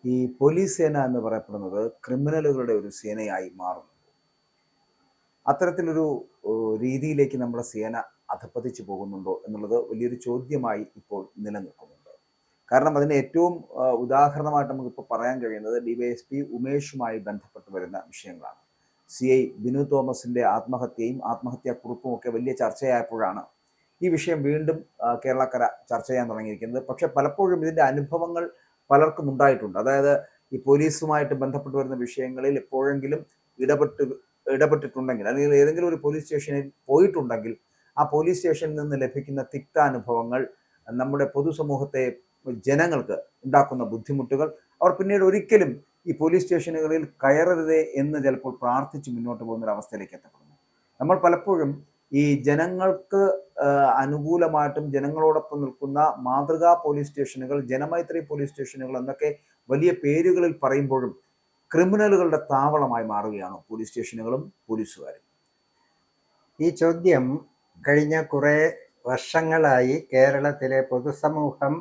ഈ പോലീസ് സേന എന്ന് പറയപ്പെടുന്നത് ക്രിമിനലുകളുടെ ഒരു സേനയായി മാറുന്നു. അത്തരത്തിലൊരു രീതിയിലേക്ക് നമ്മുടെ സേന അധപ്പതിച്ചു പോകുന്നുണ്ടോ എന്നുള്ളത് വലിയൊരു ചോദ്യമായി ഇപ്പോൾ നിലനിൽക്കുന്നുണ്ട്. കാരണം അതിന് ഏറ്റവും ഉദാഹരണമായിട്ട് നമുക്കിപ്പോൾ പറയാൻ കഴിയുന്നത് ഡിവൈഎസ്പി ഉമേഷുമായി ബന്ധപ്പെട്ട് വരുന്ന വിഷയങ്ങളാണ്. CI ബിനു തോമസിന്റെ ആത്മഹത്യയും ആത്മഹത്യാക്കുറിപ്പും ഒക്കെ വലിയ ചർച്ചയായപ്പോഴാണ് ഈ വിഷയം വീണ്ടും കേരളക്കര ചർച്ച ചെയ്യാൻ തുടങ്ങിയിരിക്കുന്നത്. പക്ഷെ പലപ്പോഴും ഇതിന്റെ അനുഭവങ്ങൾ പലർക്കും ഉണ്ടായിട്ടുണ്ട്. അതായത് ഈ പോലീസുമായിട്ട് ബന്ധപ്പെട്ട് വരുന്ന വിഷയങ്ങളിൽ എപ്പോഴെങ്കിലും ഇടപെട്ടിട്ടുണ്ടെങ്കിൽ, അല്ലെങ്കിൽ ഏതെങ്കിലും ഒരു പോലീസ് സ്റ്റേഷനിൽ പോയിട്ടുണ്ടെങ്കിൽ ആ പോലീസ് സ്റ്റേഷനിൽ നിന്ന് ലഭിക്കുന്ന തിക്താനുഭവങ്ങൾ നമ്മുടെ പൊതുസമൂഹത്തെ, ജനങ്ങൾക്ക് ഉണ്ടാക്കുന്ന ബുദ്ധിമുട്ടുകൾ, അവർ പിന്നീട് ഒരിക്കലും ഈ പോലീസ് സ്റ്റേഷനുകളിൽ കയറരുതേ എന്ന് ചിലപ്പോൾ പ്രാർത്ഥിച്ച് മുന്നോട്ട് പോകുന്ന ഒരു അവസ്ഥയിലേക്ക് എത്തപ്പെടുന്നു. നമ്മൾ പലപ്പോഴും ഈ ജനങ്ങൾക്ക് അനുകൂലമായിട്ടും ജനങ്ങളോടൊപ്പം നിൽക്കുന്ന മാതൃകാ പോലീസ് സ്റ്റേഷനുകൾ, ജനമൈത്രി പോലീസ് സ്റ്റേഷനുകൾ എന്നൊക്കെ വലിയ പേരുകളിൽ പറയുമ്പോഴും ക്രിമിനലുകളുടെ താവളമായി മാറുകയാണോ പോലീസ് സ്റ്റേഷനുകളും പോലീസുകാരും? ഈ ചോദ്യം കഴിഞ്ഞ കുറേ വർഷങ്ങളായി കേരളത്തിലെ പൊതുസമൂഹം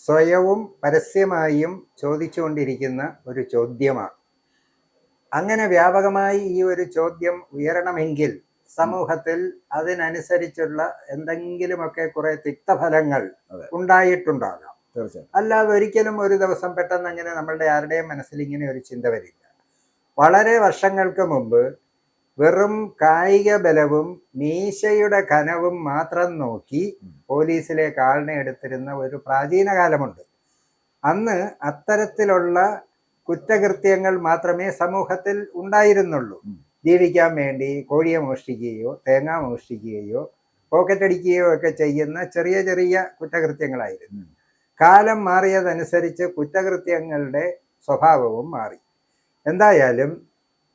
സ്വയവും പരസ്യമായും ചോദിച്ചുകൊണ്ടിരിക്കുന്ന ഒരു ചോദ്യമാണ്. അങ്ങനെ വ്യാപകമായി ഈ ഒരു ചോദ്യം ഉയരണമെങ്കിൽ സമൂഹത്തിൽ അതിനനുസരിച്ചുള്ള എന്തെങ്കിലുമൊക്കെ കുറെ തിക്തഫലങ്ങൾ ഉണ്ടായിട്ടുണ്ടാകാം. അല്ലാതെ ഒരിക്കലും ഒരു ദിവസം പെട്ടെന്ന് അങ്ങനെ നമ്മളുടെ ആരുടെയും മനസ്സിൽ ഇങ്ങനെ ഒരു ചിന്ത വരില്ല. വളരെ വർഷങ്ങൾക്ക് മുമ്പ് വെറും കായിക ബലവും മീശയുടെ ഘനവും മാത്രം നോക്കി പോലീസിലേക്ക് ആളിനെ എടുത്തിരുന്ന ഒരു പ്രാചീന കാലമുണ്ട്. അന്ന് അത്തരത്തിലുള്ള കുറ്റകൃത്യങ്ങൾ മാത്രമേ സമൂഹത്തിൽ ഉണ്ടായിരുന്നുള്ളൂ. ജീവിക്കാൻ വേണ്ടി കോഴിയെ മോഷ്ടിക്കുകയോ തേങ്ങ മോഷ്ടിക്കുകയോ പോക്കറ്റടിക്കുകയോ ഒക്കെ ചെയ്യുന്ന ചെറിയ ചെറിയ കുറ്റകൃത്യങ്ങളായിരുന്നു. കാലം മാറിയതനുസരിച്ച് കുറ്റകൃത്യങ്ങളുടെ സ്വഭാവവും മാറി. എന്തായാലും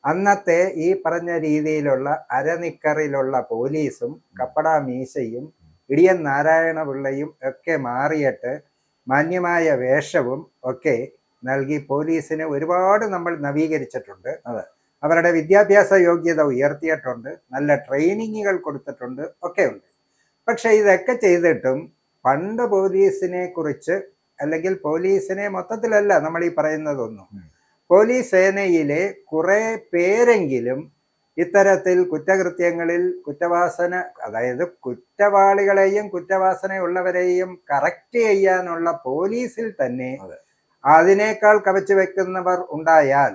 അന്നത്തെ ഈ പറഞ്ഞ രീതിയിലുള്ള അരനിക്കറിലുള്ള പോലീസും കപ്പട മീശയും ഇടിയൻ നാരായണ പിള്ളയും ഒക്കെ മാറിയിട്ട് മാന്യമായ വേഷവും ഒക്കെ നൽകി പോലീസിനെ ഒരുപാട് നമ്മൾ നവീകരിച്ചിട്ടുണ്ട്. അവരുടെ വിദ്യാഭ്യാസ യോഗ്യത ഉയർത്തിയിട്ടുണ്ട്, നല്ല ട്രെയിനിങ്ങുകൾ കൊടുത്തിട്ടുണ്ട്, ഒക്കെ ഉണ്ട്. പക്ഷെ ഇതൊക്കെ ചെയ്തിട്ടും പണ്ട് പോലീസിനെ കുറിച്ച്, അല്ലെങ്കിൽ പോലീസിനെ മൊത്തത്തിലല്ല നമ്മൾ ഈ പറയുന്നതൊന്നും, പോലീസ് സേനയിലെ കുറെ പേരെങ്കിലും ഇത്തരത്തിൽ കുറ്റകൃത്യങ്ങളിൽ കുറ്റവാസന, അതായത് കുറ്റവാളികളെയും കുറ്റവാസനയുള്ളവരെയും കറക്റ്റ് ചെയ്യാനുള്ള പോലീസിൽ തന്നെ അതിനേക്കാൾ കവച്ചു വെക്കുന്നവർ ഉണ്ടായാൽ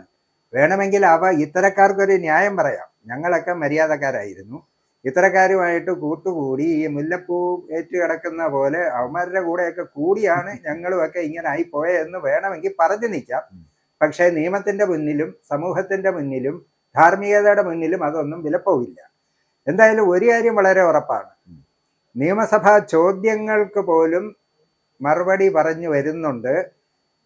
വേണമെങ്കിൽ ഇത്തരക്കാർക്കൊരു ന്യായം പറയാം. ഞങ്ങളൊക്കെ മര്യാദക്കാരായിരുന്നു, ഇത്തരക്കാരുമായിട്ട് കൂട്ടുകൂടി ഈ മുല്ലപ്പൂ ഏറ്റു കിടക്കുന്ന പോലെ അവന്മാരുടെ കൂടെയൊക്കെ കൂടിയാണ് ഞങ്ങളുമൊക്കെ ഇങ്ങനെ ആയിപ്പോയെന്ന് വേണമെങ്കിൽ പറഞ്ഞു നിൽക്കാം. പക്ഷേ നിയമത്തിന്റെ മുന്നിലും സമൂഹത്തിന്റെ മുന്നിലും ധാർമ്മികതയുടെ മുന്നിലും അതൊന്നും വിലപ്പോവില്ല. എന്തായാലും ഒരു കാര്യം വളരെ ഉറപ്പാണ്, നിയമസഭാ ചോദ്യങ്ങൾക്ക് പോലും മറുപടി പറഞ്ഞു വരുന്നുണ്ട്.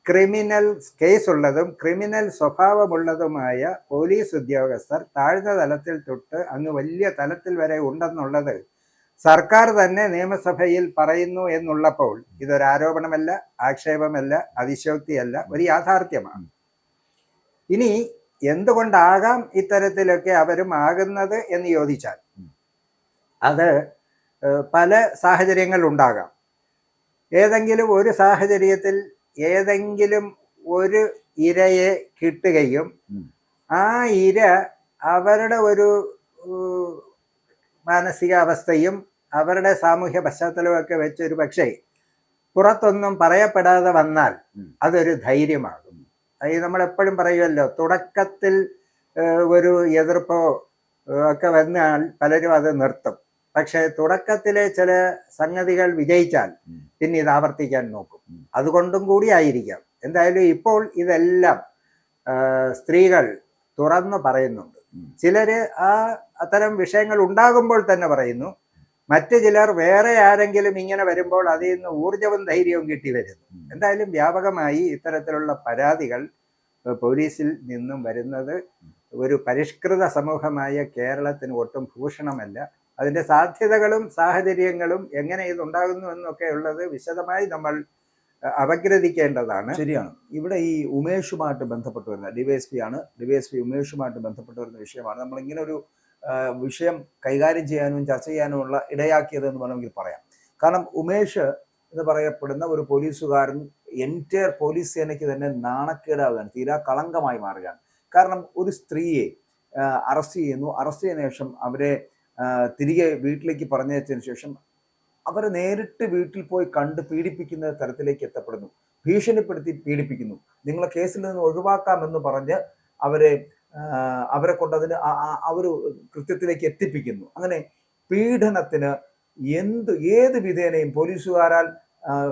ക്രിമിനൽ കേസുള്ളതും ക്രിമിനൽ സ്വഭാവമുള്ളതുമായ പോലീസ് ഉദ്യോഗസ്ഥർ താഴ്ന്ന തലത്തിൽ തൊട്ട് അങ്ങ് വലിയ തലത്തിൽ വരെ ഉണ്ടെന്നുള്ളത് സർക്കാർ തന്നെ നിയമസഭയിൽ പറയുന്നു എന്നുള്ളപ്പോൾ ഇതൊരാരോപണമല്ല, ആക്ഷേപമല്ല, അതിശയോക്തിയല്ല, ഒരു യാഥാർത്ഥ്യമാണ്. ഇനി എന്തുകൊണ്ടാകാം ഇത്തരത്തിലൊക്കെ അവരും ആകുന്നത് എന്ന് ചോദിച്ചാൽ അത് പല സാഹചര്യങ്ങൾ ഉണ്ടാകാം. ഏതെങ്കിലും ഒരു സാഹചര്യത്തിൽ ഏതെങ്കിലും ഒരു ഇരയെ കിട്ടുകയും ആ ഇര അവരുടെ ഒരു മാനസികാവസ്ഥയും അവരുടെ സാമൂഹ്യ പശ്ചാത്തലവും ഒക്കെ വെച്ചൊരു പക്ഷേ പുറത്തൊന്നും പറയപ്പെടാതെ വന്നാൽ അതൊരു ധൈര്യമാകും. ഈ നമ്മളെപ്പോഴും പറയുമല്ലോ, തുടക്കത്തിൽ ഒരു എതിർപ്പോ ഒക്കെ വന്നാൽ പലരും അത് നിർത്തും. പക്ഷെ തുടക്കത്തിലെ ചില സംഗതികൾ വിജയിച്ചാൽ പിന്നെ ഇത് ആവർത്തിക്കാൻ നോക്കും. അതുകൊണ്ടും കൂടി ആയിരിക്കാം. എന്തായാലും ഇപ്പോൾ ഇതെല്ലാം സ്ത്രീകൾ തുറന്നു പറയുന്നുണ്ട്. ചിലര് അത്തരം വിഷയങ്ങൾ ഉണ്ടാകുമ്പോൾ തന്നെ പറയുന്നു, മറ്റു ചിലർ വേറെ ആരെങ്കിലും ഇങ്ങനെ വരുമ്പോൾ അതിൽ നിന്ന് ഊർജവും ധൈര്യവും കിട്ടി വരുന്നു. എന്തായാലും വ്യാപകമായി ഇത്തരത്തിലുള്ള പരാതികൾ പോലീസിൽ നിന്നും വരുന്നത് ഒരു പരിഷ്കൃത സമൂഹമായ കേരളത്തിന് ഒട്ടും ഭൂഷണമല്ല. അതിന്റെ സാധ്യതകളും സാഹചര്യങ്ങളും എങ്ങനെ ഇതുണ്ടാകുന്നു എന്നൊക്കെ ഉള്ളത് വിശദമായി നമ്മൾ അപഗ്രഥിക്കേണ്ടതാണ്. ശരിയാണ്. ഇവിടെ ഈ ഉമേഷുമായിട്ട് ബന്ധപ്പെട്ട് വരുന്ന ഡിവൈഎസ്പി ഉമേഷുമായിട്ട് ബന്ധപ്പെട്ട് വരുന്ന വിഷയമാണ് നമ്മൾ ഇങ്ങനെ ഒരു വിഷയം കൈകാര്യം ചെയ്യാനും ചർച്ച ചെയ്യാനുമുള്ള ഇടയാക്കിയതെന്ന് വേണമെങ്കിൽ പറയാം. കാരണം ഉമേഷ് എന്ന് പറയപ്പെടുന്ന ഒരു പോലീസുകാരൻ എൻറ്റയർ പോലീസ് സേനയ്ക്ക് തന്നെ നാണക്കേടാവുകയാണ്, തീരാ കളങ്കമായി മാറുകയാണ്. കാരണം ഒരു സ്ത്രീയെ അറസ്റ്റ് ചെയ്യുന്നു, അറസ്റ്റ് ചെയ്തതിനു ശേഷം അവരെ തിരികെ വീട്ടിലേക്ക് പറഞ്ഞയച്ചതിന് ശേഷം അവരെ നേരിട്ട് വീട്ടിൽ പോയി കണ്ട് പീഡിപ്പിക്കുന്ന തരത്തിലേക്ക് എത്തപ്പെടുന്നു, ഭീഷണിപ്പെടുത്തി പീഡിപ്പിക്കുന്നു, നിങ്ങളെ കേസിൽ നിന്ന് ഒഴിവാക്കാമെന്ന് പറഞ്ഞ് അവരെ കൊണ്ട് അതിന് ആ ഒരു കൃത്യത്തിലേക്ക് എത്തിപ്പിക്കുന്നു. അങ്ങനെ പീഡനത്തിന് ഏത് വിധേനയും പോലീസുകാരാൽ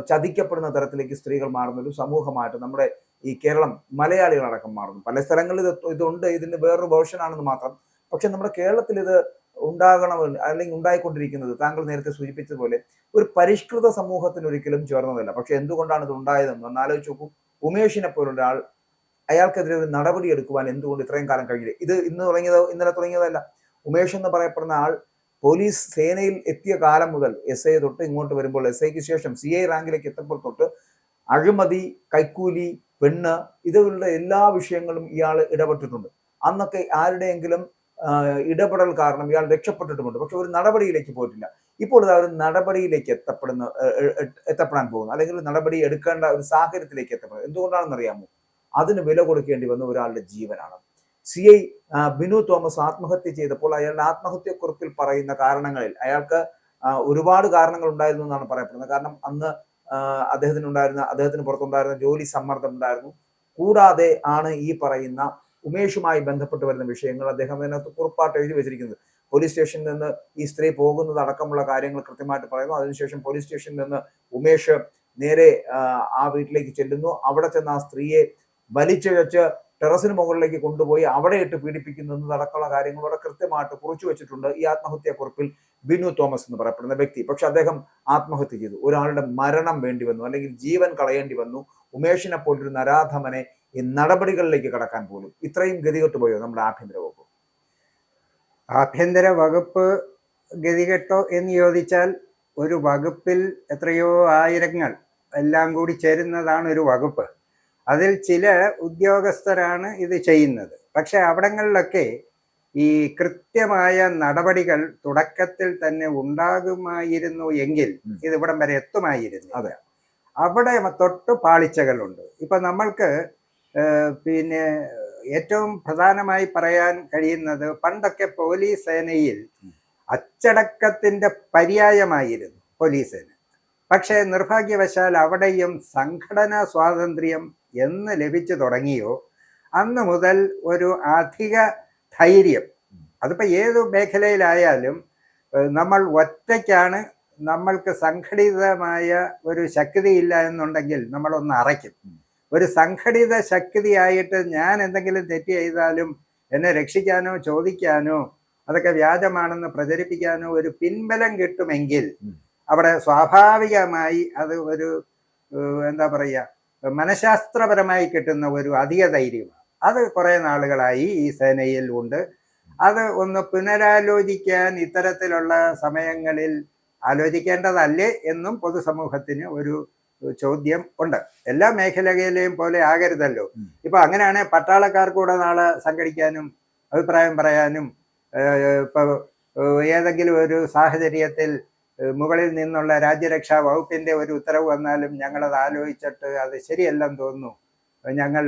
ചതിക്കപ്പെടുന്ന തരത്തിലേക്ക് സ്ത്രീകൾ മാറുന്ന ഒരു സമൂഹമായിട്ട് നമ്മുടെ ഈ കേരളം, മലയാളികളടക്കം മാറുന്നു. പല സ്ഥലങ്ങളിൽ ഇതുണ്ട്, ഇതിന്റെ വേറൊരു വേർഷനാണെന്ന് മാത്രം. പക്ഷെ നമ്മുടെ കേരളത്തിൽ ഇത് ഉണ്ടാകണം അല്ലെങ്കിൽ ഉണ്ടായിക്കൊണ്ടിരിക്കുന്നത് താങ്കൾ നേരത്തെ സൂചിപ്പിച്ചതുപോലെ ഒരു പരിഷ്കൃത സമൂഹത്തിന് ഒരിക്കലും ചേർന്നതല്ല. പക്ഷെ എന്തുകൊണ്ടാണ് ഇത് ഉണ്ടായതെന്ന് ഒന്ന് ആലോചിച്ച് നോക്കൂ. ഉമേഷിനെ പോലുള്ള ആൾ, അയാൾക്കെതിരെ ഒരു നടപടി എടുക്കുവാൻ എന്തുകൊണ്ട് ഇത്രയും കാലം കഴിഞ്ഞില്ല? ഇത് ഇന്നലെ തുടങ്ങിയതല്ല. ഉമേഷ് എന്ന് പറയപ്പെടുന്ന ആൾ പോലീസ് സേനയിൽ എത്തിയ കാലം മുതൽ SI തൊട്ട് ഇങ്ങോട്ട് വരുമ്പോൾ, SIക്ക് ശേഷം CI റാങ്കിലേക്ക് എത്തുമ്പോൾ തൊട്ട് അഴിമതി, കൈക്കൂലി, പെണ്ണ്, ഇതുപോലുള്ള എല്ലാ വിഷയങ്ങളും ഇയാൾ ഇടപെട്ടിട്ടുണ്ട്. അന്നൊക്കെ ആരുടെയെങ്കിലും ഇടപെടൽ കാരണം ഇയാൾ രക്ഷപ്പെട്ടിട്ടുമുണ്ട്. പക്ഷെ ഒരു നടപടിയിലേക്ക് പോയിട്ടില്ല. ഇപ്പോൾ ഇത് ഒരു നടപടിയിലേക്ക് എത്തപ്പെടാൻ പോകുന്നു, അല്ലെങ്കിൽ നടപടി എടുക്കേണ്ട ഒരു സാഹചര്യത്തിലേക്ക് എത്തപ്പെടുന്നത് എന്തുകൊണ്ടാണെന്ന് അറിയാമോ? അതിന് വില കൊടുക്കേണ്ടി വന്ന ഒരാളുടെ ജീവനാണ്. CI ബിനു തോമസ് ആത്മഹത്യ ചെയ്തപ്പോൾ അയാളുടെ ആത്മഹത്യക്കുറിപ്പിൽ പറയുന്ന കാരണങ്ങളിൽ അയാൾക്ക് ഒരുപാട് കാരണങ്ങൾ ഉണ്ടായിരുന്നു എന്നാണ് പറയപ്പെടുന്നത്. കാരണം അന്ന് അദ്ദേഹത്തിന് പുറത്തുണ്ടായിരുന്ന ജോലി സമ്മർദ്ദം ഉണ്ടായിരുന്നു. കൂടാതെ ആണ് ഈ പറയുന്ന ഉമേഷുമായി ബന്ധപ്പെട്ട് വരുന്ന വിഷയങ്ങൾ അദ്ദേഹം അതിനകത്ത് കുറിപ്പായിട്ട് എഴുതി വെച്ചിരിക്കുന്നത്. പോലീസ് സ്റ്റേഷനിൽ നിന്ന് ഈ സ്ത്രീ പോകുന്നത് അടക്കമുള്ള കാര്യങ്ങൾ കൃത്യമായിട്ട് പറയുന്നു. അതിനുശേഷം പോലീസ് സ്റ്റേഷനിൽ നിന്ന് ഉമേഷ് നേരെ ആ വീട്ടിലേക്ക് ചെല്ലുന്നു. അവിടെ ചെന്ന് ആ സ്ത്രീയെ വലിച്ചിഴച്ച് ടെറസിന് മുകളിലേക്ക് കൊണ്ടുപോയി അവിടെ ഇട്ട് പീഡിപ്പിക്കുന്നതടക്കമുള്ള കാര്യങ്ങൾ വളരെ കൃത്യമായിട്ട് കുറിച്ചു വെച്ചിട്ടുണ്ട് ഈ ആത്മഹത്യാക്കുറിപ്പിൽ ബിനു തോമസ് എന്ന് പറയപ്പെടുന്ന വ്യക്തി. പക്ഷെ അദ്ദേഹം ആത്മഹത്യ ചെയ്തു. ഒരാളുടെ മരണം വേണ്ടി വന്നു, അല്ലെങ്കിൽ ജീവൻ കളയേണ്ടി വന്നു. ഉമേഷിനെ പോലൊരു നരാധമനെ ഈ നടപടികളിലേക്ക് കടക്കാൻ പോലും ഇത്രയും ഗതികെട്ട് പോയോ നമ്മുടെ ആഭ്യന്തര വകുപ്പ്? ആഭ്യന്തര വകുപ്പ് ഗതികെട്ടോ എന്ന് ചോദിച്ചാൽ, ഒരു വകുപ്പിൽ എത്രയോ ആയിരങ്ങൾ എല്ലാം കൂടി ചേരുന്നതാണ് ഒരു വകുപ്പ്. അതിൽ ചില ഉദ്യോഗസ്ഥരാണ് ഇത് ചെയ്യുന്നത്. പക്ഷെ അവിടങ്ങളിലൊക്കെ ഈ കൃത്യമായ നടപടികൾ തുടക്കത്തിൽ തന്നെ ഉണ്ടാകുമായിരുന്നു എങ്കിൽ ഇതിവിടം വരെ എത്തുമായിരുന്നു. അതെ, അവിടെ തൊട്ട് പാളിച്ചകളുണ്ട്. ഇപ്പൊ നമ്മൾക്ക് പിന്നെ ഏറ്റവും പ്രധാനമായി പറയാൻ കഴിയുന്നത്, പണ്ടൊക്കെ പോലീസ് സേനയിൽ അച്ചടക്കത്തിന്റെ പര്യായമായിരുന്നു പോലീസ് സേന. പക്ഷേ നിർഭാഗ്യവശാൽ അവിടെയും സംഘടനാ സ്വാതന്ത്ര്യം എന്ന് ലഭിച്ചു തുടങ്ങിയോ അന്ന് മുതൽ ഒരു അധിക ധൈര്യം, അതിപ്പോൾ ഏതു മേഖലയിലായാലും നമ്മൾ ഒറ്റയ്ക്കാണ്, നമ്മൾക്ക് സംഘടിതമായ ഒരു ശക്തിയില്ല എന്നുണ്ടെങ്കിൽ നമ്മളൊന്ന് അറയ്ക്കും. ഒരു സംഘടിത ശക്തിയായിട്ട് ഞാൻ എന്തെങ്കിലും തെറ്റ് ചെയ്താലും എന്നെ രക്ഷിക്കാനോ ചോദിക്കാനോ അതൊക്കെ വ്യാജമാണെന്ന് പ്രചരിപ്പിക്കാനോ ഒരു പിൻബലം കിട്ടുമെങ്കിൽ അവിടെ സ്വാഭാവികമായി അത് ഒരു എന്താ പറയുക, മനഃശാസ്ത്രപരമായി കിട്ടുന്ന ഒരു അധിക ധൈര്യമാണ്. അത് കുറേ നാളുകളായി ഈ സേനയിൽ ഉണ്ട്. അത് ഒന്ന് പുനരാലോചിക്കാൻ ഇത്തരത്തിലുള്ള സമയങ്ങളിൽ ആലോചിക്കേണ്ടതല്ലേ എന്നും പൊതുസമൂഹത്തിന് ഒരു ചോദ്യം ഉണ്ട്. എല്ലാ മേഖലയിലെയും പോലെ ആകരുതല്ലോ. ഇപ്പൊ അങ്ങനെയാണെങ്കിൽ പട്ടാളക്കാർക്കൂടെ നാളെ സംഘടിക്കാനും അഭിപ്രായം പറയാനും ഇപ്പൊ ഏതെങ്കിലും ഒരു സാഹചര്യത്തിൽ മുകളിൽ നിന്നുള്ള രാജ്യരക്ഷാ വകുപ്പിന്റെ ഒരു ഉത്തരവ് വന്നാലും ഞങ്ങളത് ആലോചിച്ചിട്ട് അത് ശരിയല്ലെന്ന് തോന്നുന്നു, ഞങ്ങൾ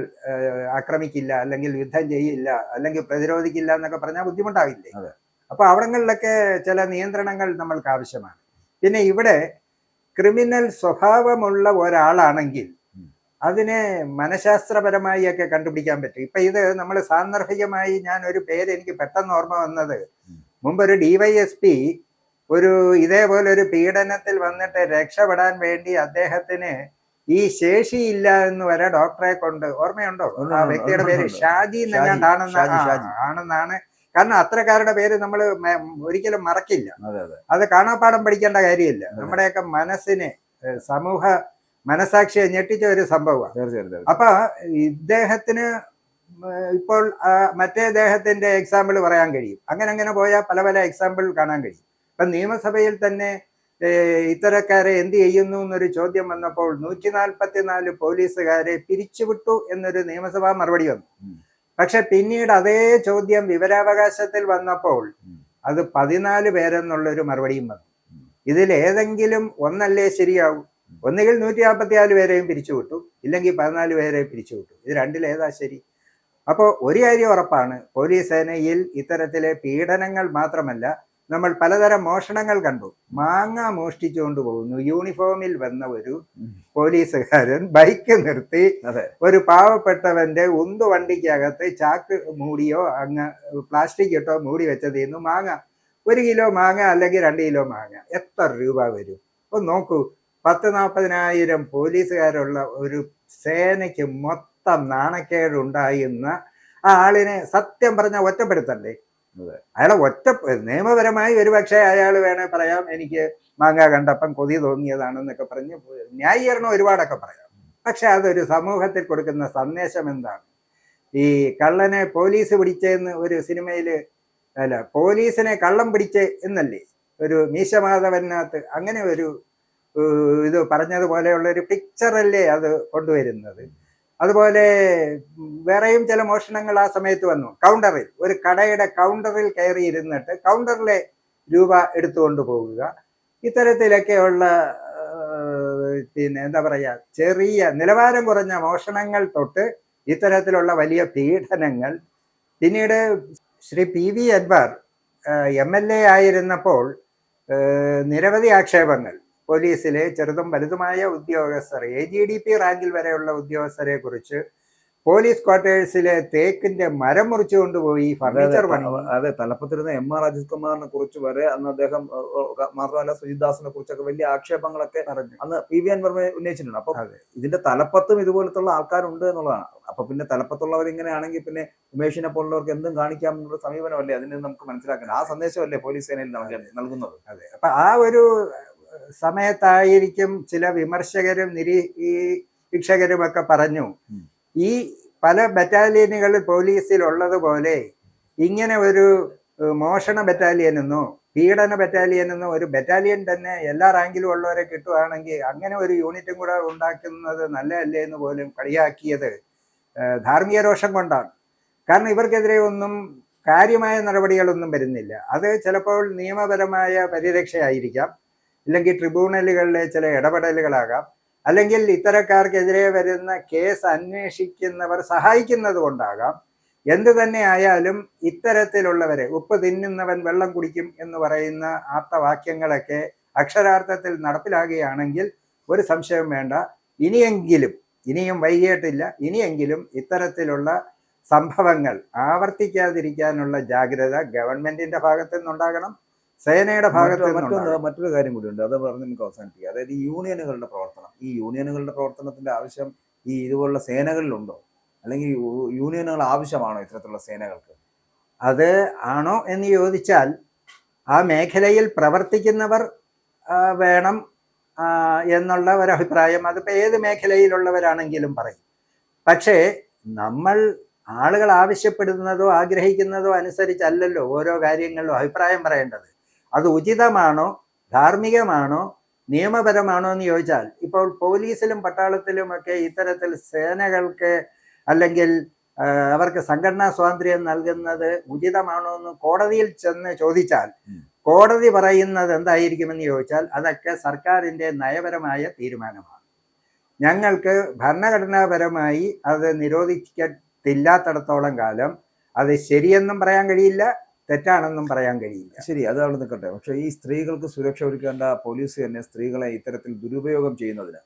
ആക്രമിക്കില്ല, അല്ലെങ്കിൽ യുദ്ധം ചെയ്യില്ല, അല്ലെങ്കിൽ പ്രതിരോധിക്കില്ല എന്നൊക്കെ പറഞ്ഞാൽ ബുദ്ധിമുട്ടാവില്ലേ? അപ്പൊ അവിടങ്ങളിലൊക്കെ ചില നിയന്ത്രണങ്ങൾ നമ്മൾക്ക് ആവശ്യമാണ്. പിന്നെ ഇവിടെ ക്രിമിനൽ സ്വഭാവമുള്ള ഒരാളാണെങ്കിൽ അതിനെ മനഃശാസ്ത്രപരമായി ഒക്കെ കണ്ടുപിടിക്കാൻ പറ്റും. ഇപ്പൊ ഇത് നമ്മൾ സാന്ദർഭികമായി, ഞാൻ ഒരു പേര് എനിക്ക് പെട്ടെന്ന് ഓർമ്മ വന്നത്, മുമ്പൊരു DYSP ഒരു ഇതേപോലെ ഒരു പീഡനത്തിൽ വന്നിട്ട് രക്ഷപ്പെടാൻ വേണ്ടി അദ്ദേഹത്തിന് ഈ ശേഷിയില്ല എന്ന് വരെ ഡോക്ടറെ കൊണ്ട്, ഓർമ്മയുണ്ടോ? ആ വ്യക്തിയുടെ പേര് ഷാജി ആണെന്നാണ്. കാരണം അത്രക്കാരുടെ പേര് നമ്മൾ ഒരിക്കലും മറക്കില്ല. അത് കാണാപ്പാടം പഠിക്കേണ്ട കാര്യമില്ല. നമ്മുടെയൊക്കെ മനസ്സിനെ, സമൂഹ മനസാക്ഷിയെ ഞെട്ടിച്ച ഒരു സംഭവമാണ്. അപ്പൊ ഇദ്ദേഹത്തിന് ഇപ്പോൾ മറ്റേ ദേഹത്തിന്റെ എക്സാമ്പിൾ പറയാൻ കഴിയും. അങ്ങനെ പോയാൽ പല പല എക്സാമ്പിൾ കാണാൻ കഴിയും. ഇപ്പൊ നിയമസഭയിൽ തന്നെ ഇത്തരക്കാരെ എന്ത് ചെയ്യുന്നു എന്നൊരു ചോദ്യം വന്നപ്പോൾ 144 പോലീസുകാരെ പിരിച്ചുവിട്ടു എന്നൊരു നിയമസഭാ മറുപടി വന്നു. പക്ഷെ പിന്നീട് അതേ ചോദ്യം വിവരാവകാശത്തിൽ വന്നപ്പോൾ അത് 14 പേരെന്നുള്ളൊരു മറുപടിയും വന്നു. ഇതിലേതെങ്കിലും ഒന്നല്ലേ ശരിയാവും? ഒന്നുകിൽ 144 പേരെയും പിരിച്ചുവിട്ടു, ഇല്ലെങ്കിൽ 14 പേരെയും പിരിച്ചുവിട്ടു. ഇത് രണ്ടിലേതാ ശരി? അപ്പോൾ ഒരു കാര്യം ഉറപ്പാണ്, പോലീസ് സേനയിൽ ഇത്തരത്തിലെ പീഡനങ്ങൾ മാത്രമല്ല, നമ്മൾ പലതരം മോഷണങ്ങൾ കണ്ടു. മാങ്ങ മോഷ്ടിച്ചുകൊണ്ട് പോകുന്നു. യൂണിഫോമിൽ വന്ന ഒരു പോലീസുകാരൻ ബൈക്ക് നിർത്തി ഒരു പാവപ്പെട്ടവന്റെ ഉന്തുവണ്ടിക്കകത്ത് ചാക്ക് മൂടിയോ അങ്ങ് പ്ലാസ്റ്റിക് ഇട്ടോ മൂടി വെച്ചതിന്ന് മാങ്ങ, 1 കിലോ മാങ്ങ അല്ലെങ്കിൽ 2 കിലോ മാങ്ങ എത്ര രൂപ വരും? അപ്പോൾ നോക്കൂ, 10-40,000 പോലീസുകാരുള്ള ഒരു സേനയ്ക്ക് മൊത്തം നാണക്കേടുണ്ടായിരുന്ന ആ ആളിനെ സത്യം പറഞ്ഞാൽ ഒറ്റപ്പെടുത്തണ്ടേ? അയാളെ നിയമപരമായി ഒരുപക്ഷെ അയാൾ വേണേ പറയാം, എനിക്ക് മാങ്ങ കണ്ടപ്പം കൊതി തോന്നിയതാണെന്നൊക്കെ പറഞ്ഞ് ന്യായീകരണം ഒരുപാടൊക്കെ പറയാം. പക്ഷെ അതൊരു സമൂഹത്തിൽ കൊടുക്കുന്ന സന്ദേശം എന്താണ്? ഈ കള്ളനെ പോലീസ് പിടിച്ചെന്ന് ഒരു സിനിമയിൽ, അല്ല, പോലീസിനെ കള്ളം പിടിച്ച് എന്നല്ലേ ഒരു മീശമാധവനകത്ത് അങ്ങനെ ഒരു ഇത് പറഞ്ഞതുപോലെയുള്ള ഒരു പിക്ചറല്ലേ അത് കൊണ്ടുവരുന്നത്. അതുപോലെ വേറെയും ചില മോഷണങ്ങൾ ആ സമയത്ത് വന്നു. കൗണ്ടറിൽ, ഒരു കടയുടെ കൗണ്ടറിൽ കയറി ഇരുന്നിട്ട് കൗണ്ടറിലെ രൂപ എടുത്തുകൊണ്ട് പോവുക, ഇത്തരത്തിലൊക്കെയുള്ള പിന്നെ എന്താ പറയുക, ചെറിയ നിലവാരം കുറഞ്ഞ മോഷണങ്ങൾ തൊട്ട് ഇത്തരത്തിലുള്ള വലിയ പീഡനങ്ങൾ. പിന്നീട് ശ്രീ PV അൻവർ MLA ആയിരുന്നപ്പോൾ നിരവധി ആക്ഷേപങ്ങൾ പോലീസിലെ ചെറുതും വലുതുമായ ഉദ്യോഗസ്ഥർ, AGDP റാങ്കിൽ വരെയുള്ള ഉദ്യോഗസ്ഥരെ കുറിച്ച് പോലീസ് ക്വാർട്ടേഴ്സിലെ തേക്കിന്റെ മരം മുറിച്ചു കൊണ്ടുപോയി ഫർണിച്ചർ പണി. അതെ, തലപ്പത്തിരുന്ന MR അജിത് കുമാറിനെ കുറിച്ച് വരെ അന്ന് അദ്ദേഹം, മാത്രമല്ല സുജിത്ദാസിനെ കുറിച്ചൊക്കെ വലിയ ആക്ഷേപങ്ങളൊക്കെ അന്ന് PV അൻവർ ഉന്നയിച്ചിട്ടുണ്ട്. അപ്പൊ ഇതിന്റെ തലപ്പത്തും ഇതുപോലത്തുള്ള ആൾക്കാരുണ്ട് എന്നുള്ളതാണ്. അപ്പൊ പിന്നെ തലപ്പത്തുള്ളവർ ഇങ്ങനെയാണെങ്കിൽ പിന്നെ ഉമേഷിനെ പോലുള്ളവർക്ക് എന്തും കാണിക്കാം എന്നുള്ള സമീപനമല്ലേ അതിന് നമുക്ക് മനസ്സിലാക്കണം. ആ സന്ദേശമല്ലേ പോലീസ് സേനയിൽ നൽകുന്നത്. അതെ, അപ്പൊ ആ ഒരു സമയത്തായിരിക്കും ചില വിമർശകരും നിരീക്ഷകരും ഒക്കെ പറഞ്ഞു, ഈ പല ബറ്റാലിയനുകൾ പോലീസിൽ ഉള്ളതുപോലെ ഇങ്ങനെ ഒരു മോഷണ ബറ്റാലിയനെന്നോ പീഡന ബറ്റാലിയനെന്നോ ഒരു ബറ്റാലിയൻ തന്നെ എല്ലാ റാങ്കിലും ഉള്ളവരെ കിട്ടുകയാണെങ്കിൽ അങ്ങനെ ഒരു യൂണിറ്റും കൂടെ ഉണ്ടാക്കുന്നത് നല്ലതല്ലേ എന്ന് പോലും കളിയാക്കിയത് ധാർമ്മിക രോഷം കൊണ്ടാണ്. കാരണം ഇവർക്കെതിരെ ഒന്നും കാര്യമായ നടപടികളൊന്നും വരുന്നില്ല. അത് ചിലപ്പോൾ നിയമപരമായ പരിരക്ഷയായിരിക്കാം, ഇല്ലെങ്കിൽ ട്രിബ്യൂണലുകളിലെ ചില ഇടപെടലുകളാകാം, അല്ലെങ്കിൽ ഇത്തരക്കാർക്കെതിരെ വരുന്ന കേസ് അന്വേഷിക്കുന്നവർ സഹായിക്കുന്നത് കൊണ്ടാകാം. എന്തു തന്നെ ആയാലും ഇത്തരത്തിലുള്ളവരെ, ഉപ്പ് തിന്നുന്നവൻ വെള്ളം കുടിക്കും എന്ന് പറയുന്ന ആപ്തവാക്യങ്ങളൊക്കെ അക്ഷരാർത്ഥത്തിൽ നടപ്പിലാകുകയാണെങ്കിൽ ഒരു സംശയം വേണ്ട, ഇനിയും വൈകിയിട്ടില്ല, ഇനിയെങ്കിലും ഇത്തരത്തിലുള്ള സംഭവങ്ങൾ ആവർത്തിക്കാതിരിക്കാനുള്ള ജാഗ്രത ഗവൺമെന്റിന്റെ ഭാഗത്തു നിന്നുണ്ടാകണം, സേനയുടെ ഭാഗത്ത്. മറ്റൊരു കാര്യം കൂടിയുണ്ട്, അത് പറഞ്ഞ് നമുക്ക് അവസാനിപ്പിക്കുക. അതായത് ഈ യൂണിയനുകളുടെ പ്രവർത്തനം, ഈ യൂണിയനുകളുടെ പ്രവർത്തനത്തിന്റെ ആവശ്യം ഈ ഇതുപോലുള്ള സേനകളിലുണ്ടോ? അല്ലെങ്കിൽ യൂണിയനുകൾ ആവശ്യമാണോ ഇത്തരത്തിലുള്ള സേനകൾക്ക്? അത് ആണോ എന്ന് ചോദിച്ചാൽ ആ മേഖലയിൽ പ്രവർത്തിക്കുന്നവർ വേണം എന്നുള്ള ഒരഭിപ്രായം അതിപ്പോൾ ഏത് മേഖലയിലുള്ളവരാണെങ്കിലും പറയും. പക്ഷേ നമ്മൾ ആളുകൾ ആവശ്യപ്പെടുന്നതോ ആഗ്രഹിക്കുന്നതോ അനുസരിച്ചല്ലല്ലോ ഓരോ കാര്യങ്ങളിലും അഭിപ്രായം പറയേണ്ടത്. അത് ഉചിതമാണോ, ധാർമ്മികമാണോ, നിയമപരമാണോ എന്ന് ചോദിച്ചാൽ ഇപ്പോൾ പോലീസിലും പട്ടാളത്തിലുമൊക്കെ ഇത്തരത്തിൽ സേനകൾക്ക് അല്ലെങ്കിൽ അവർക്ക് സംഘടനാ സ്വാതന്ത്ര്യം നൽകുന്നത് ഉചിതമാണോ എന്ന് കോടതിയിൽ ചെന്ന് ചോദിച്ചാൽ കോടതി പറയുന്നത് എന്തായിരിക്കുമെന്ന് ചോദിച്ചാൽ അതൊക്കെ സർക്കാരിൻ്റെ നയപരമായ തീരുമാനമാണ്. ഞങ്ങൾക്ക് ഭരണഘടനാപരമായി അത് നിരോധിക്കത്തില്ലാത്തടത്തോളം കാലം അത് ശരിയെന്നും പറയാൻ കഴിയില്ല, തെറ്റാണെന്നും പറയാൻ കഴിയില്ല. ശരി, അത് അവിടെ നിൽക്കട്ടെ. പക്ഷെ ഈ സ്ത്രീകൾക്ക് സുരക്ഷ ഒരുക്കേണ്ട പോലീസ് തന്നെ സ്ത്രീകളെ ഇത്തരത്തിൽ ദുരുപയോഗം ചെയ്യുന്നതിന്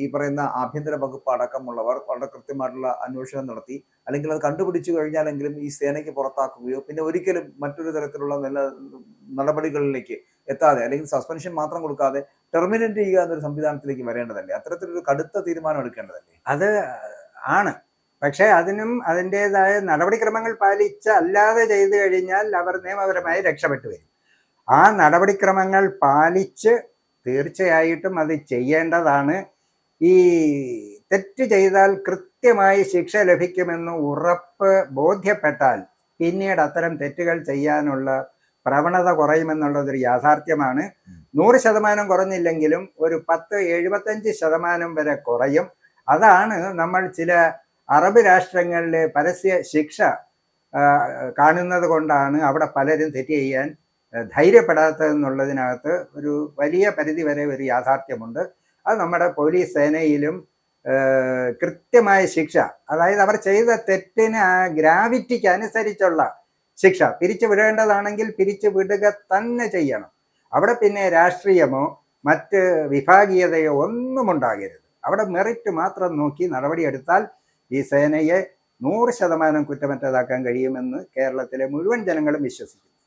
ഈ പറയുന്ന ആഭ്യന്തര വകുപ്പ് അടക്കമുള്ളവർ വളരെ കൃത്യമായിട്ടുള്ള അന്വേഷണം നടത്തി, അല്ലെങ്കിൽ അത് കണ്ടുപിടിച്ചു കഴിഞ്ഞാലെങ്കിലും ഈ സേനയ്ക്ക് പുറത്താക്കുകയോ പിന്നെ ഒരിക്കലും മറ്റൊരു തരത്തിലുള്ള നല്ല നടപടികളിലേക്ക് എത്താതെ, അല്ലെങ്കിൽ സസ്പെൻഷൻ മാത്രം കൊടുക്കാതെ ടെർമിനേറ്റ് ചെയ്യുക എന്നൊരു സംവിധാനത്തിലേക്ക് വരേണ്ടതല്ലേ? അത്തരത്തിലൊരു കടുത്ത തീരുമാനം എടുക്കേണ്ടതല്ലേ? അത് ആണ്. പക്ഷേ അതിനും അതിൻ്റെതായ നടപടിക്രമങ്ങൾ പാലിച്ച് അല്ലാതെ ചെയ്തു കഴിഞ്ഞാൽ അവർ നിയമപരമായി രക്ഷപ്പെട്ടു വരും. ആ നടപടിക്രമങ്ങൾ പാലിച്ച് തീർച്ചയായിട്ടും അത് ചെയ്യേണ്ടതാണ്. ഈ തെറ്റ് ചെയ്താൽ കൃത്യമായി ശിക്ഷ ലഭിക്കുമെന്ന് ബോധ്യപ്പെട്ടാൽ പിന്നീട് അത്തരം തെറ്റുകൾ ചെയ്യാനുള്ള പ്രവണത കുറയുമെന്നുള്ളതൊരു യാഥാർത്ഥ്യമാണ്. 100% കുറഞ്ഞില്ലെങ്കിലും ഒരു 10-75% വരെ കുറയും. അതാണ് നമ്മൾ ചില അറബ് രാഷ്ട്രങ്ങളിലെ പരസ്യ ശിക്ഷ കാണുന്നത് കൊണ്ടാണ് അവിടെ പലരും തെറ്റ് ചെയ്യാൻ ധൈര്യപ്പെടാത്തതെന്നുള്ളതിനകത്ത് ഒരു വലിയ പരിധി വരെ ഒരു യാഥാർത്ഥ്യമുണ്ട്. അത് നമ്മുടെ പോലീസ് സേനയിലും കൃത്യമായ ശിക്ഷ, അതായത് അവർ ചെയ്ത തെറ്റിന് ആ ഗ്രാവിറ്റിക്ക് അനുസരിച്ചുള്ള ശിക്ഷ, പിരിച്ചു വിടേണ്ടതാണെങ്കിൽ പിരിച്ചു വിടുക തന്നെ ചെയ്യണം. അവിടെ പിന്നെ രാഷ്ട്രീയമോ മറ്റ് വിഭാഗീയതയോ ഒന്നും ഉണ്ടാകരുത്. അവിടെ മെറിറ്റ് മാത്രം നോക്കി നടപടിയെടുത്താൽ ഈ സേനയെ 100% കുറ്റമറ്റതാക്കാൻ കഴിയുമെന്ന് കേരളത്തിലെ മുഴുവൻ ജനങ്ങളും വിശ്വസിക്കുന്നു.